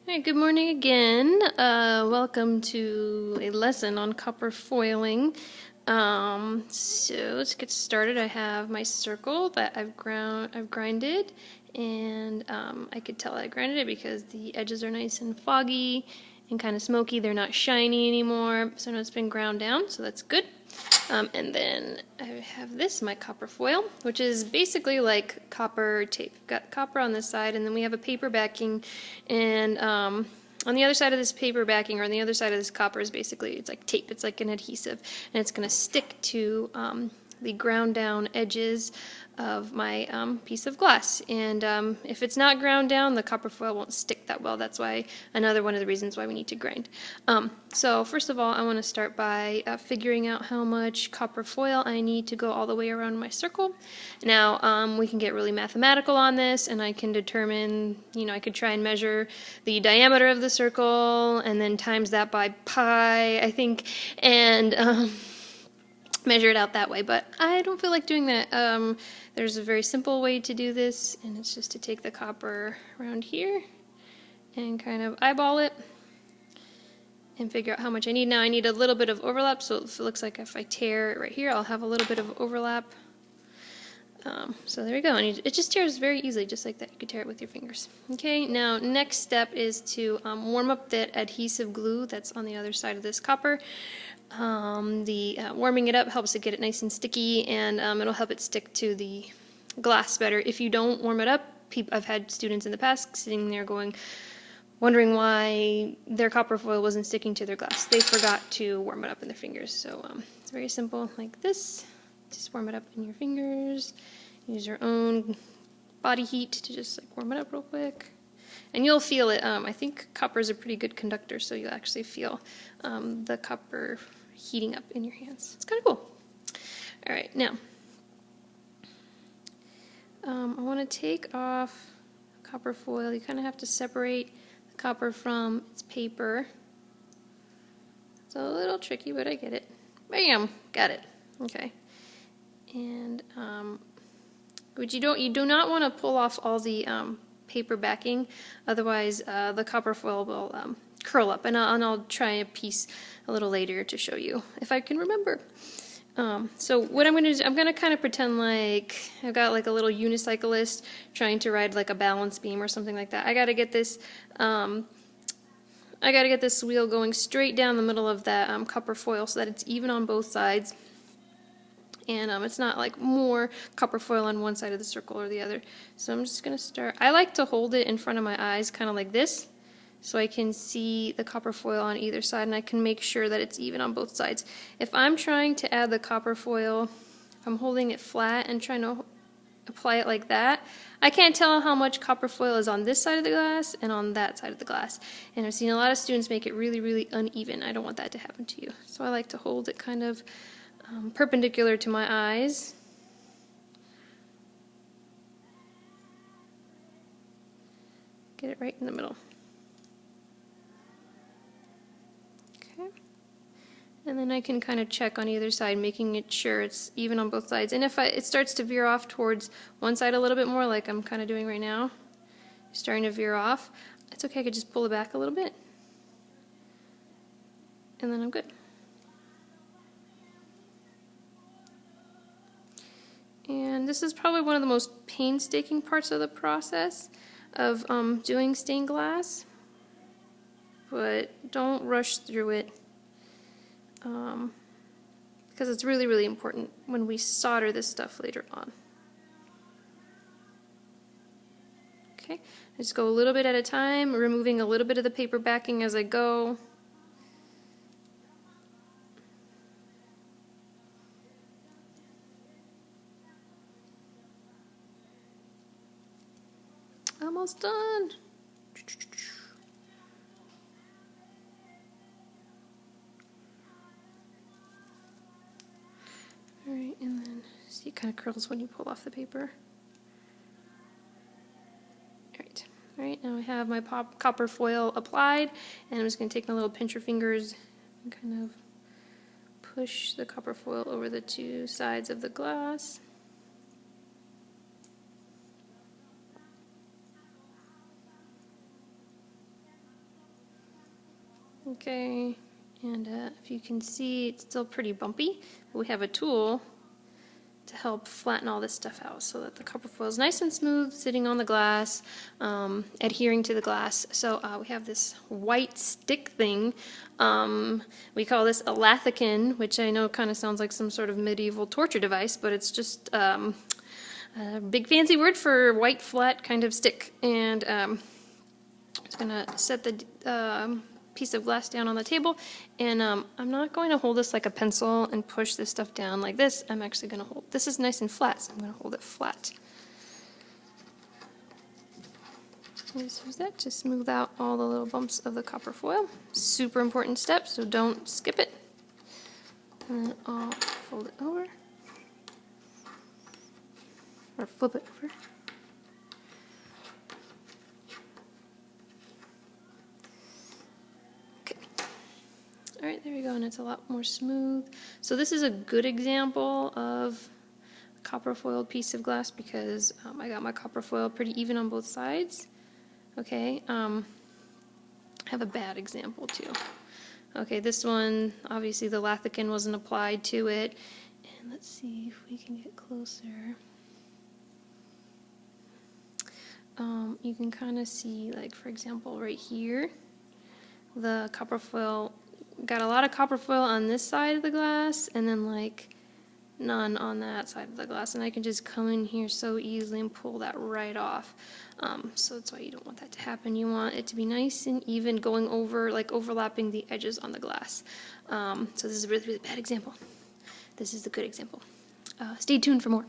Hey, good morning again. Welcome to a lesson on copper foiling. So let's get started. I have my circle that I've grinded, and I could tell I grinded it because the edges are nice and foggy and kind of smoky. They're not shiny anymore, so now it's been ground down, so that's good. And then I have this, my copper foil, which is basically like copper tape. We've got copper on this side, and then we have a paper backing, and on the other side of this paper backing, or on the other side of this copper, is basically, it's like tape, it's like an adhesive, and it's going to stick to the ground down edges of my piece of glass. And if it's not ground down, the copper foil won't stick that well. That's why another one of the reasons why we need to grind. So first of all, I want to start by figuring out how much copper foil I need to go all the way around my circle. Now we can get really mathematical on this, and I can determine, I could try and measure the diameter of the circle and then times that by pi, I think, and measure it out that way, but I don't feel like doing that. There's a very simple way to do this, and it's just to take the copper around here and kind of eyeball it and figure out how much I need. Now I need a little bit of overlap, so it looks like if I tear it right here, I'll have a little bit of overlap. So there we go, and it just tears very easily, just like that. You could tear it with your fingers. Okay, now next step is to warm up that adhesive glue that's on the other side of this copper. Warming it up helps it get it nice and sticky, and it'll help it stick to the glass better. If you don't warm it up, I've had students in the past sitting there wondering why their copper foil wasn't sticking to their glass. They forgot to warm it up in their fingers. So it's very simple, like this. Just warm it up in your fingers. Use your own body heat to just warm it up real quick. And you'll feel it. I think copper is a pretty good conductor, so you'll actually feel the copper heating up in your hands. It's kind of cool. All right, now I want to take off copper foil. You kind of have to separate the copper from its paper. It's a little tricky, but I get it. Bam! Got it. Okay. And but you do not want to pull off all the paper backing, otherwise the copper foil will curl up, and I'll try a piece a little later to show you if I can remember. So what I'm going to do is I'm going to kind of pretend like I've got like a little unicyclist trying to ride like a balance beam or something like that. I got to get this wheel going straight down the middle of that copper foil so that it's even on both sides. And it's not like more copper foil on one side of the circle or the other. So I'm just going to start. I like to hold it in front of my eyes, kind of like this, so I can see the copper foil on either side, and I can make sure that it's even on both sides. If I'm trying to add the copper foil, if I'm holding it flat and trying to apply it like that, I can't tell how much copper foil is on this side of the glass and on that side of the glass. And I've seen a lot of students make it really, really uneven. I don't want that to happen to you. So I like to hold it kind of perpendicular to my eyes. Get it right in the middle. Okay. And then I can kind of check on either side, making it sure it's even on both sides. And if it starts to veer off towards one side a little bit more, like I'm kind of doing right now, starting to veer off, it's okay, I could just pull it back a little bit. And then I'm good. And this is probably one of the most painstaking parts of the process of doing stained glass, but don't rush through it because it's really, really important when we solder this stuff later on. Okay, just go a little bit at a time, removing a little bit of the paper backing as I go. Almost done. Alright, and then see, it kind of curls when you pull off the paper. Alright, now I have my copper foil applied, and I'm just going to take my little pincher fingers and kind of push the copper foil over the two sides of the glass. Okay, and if you can see, it's still pretty bumpy, but we have a tool to help flatten all this stuff out so that the copper foil is nice and smooth, sitting on the glass, adhering to the glass. So we have this white stick thing. We call this a lathican, which I know kind of sounds like some sort of medieval torture device, but it's just a big fancy word for white flat kind of stick. And I'm just going to set the piece of glass down on the table, and I'm not going to hold this like a pencil and push this stuff down like this. I'm actually going to hold, this is nice and flat, so I'm going to hold it flat. Just use that to smooth out all the little bumps of the copper foil. Super important step, so don't skip it. And then I'll fold it over, or flip it over. Alright, there we go, and it's a lot more smooth. So this is a good example of a copper foiled piece of glass because I got my copper foil pretty even on both sides. Okay, I have a bad example too. Okay, this one, obviously the lathican wasn't applied to it. And let's see if we can get closer. You can kind of see, like, for example, right here, the copper foil got a lot of copper foil on this side of the glass and then like none on that side of the glass, and I can just come in here so easily and pull that right off. So that's why you don't want that to happen. You want it to be nice and even, going over, like overlapping the edges on the glass. So this is a really, really bad example. This is the good example. Stay tuned for more.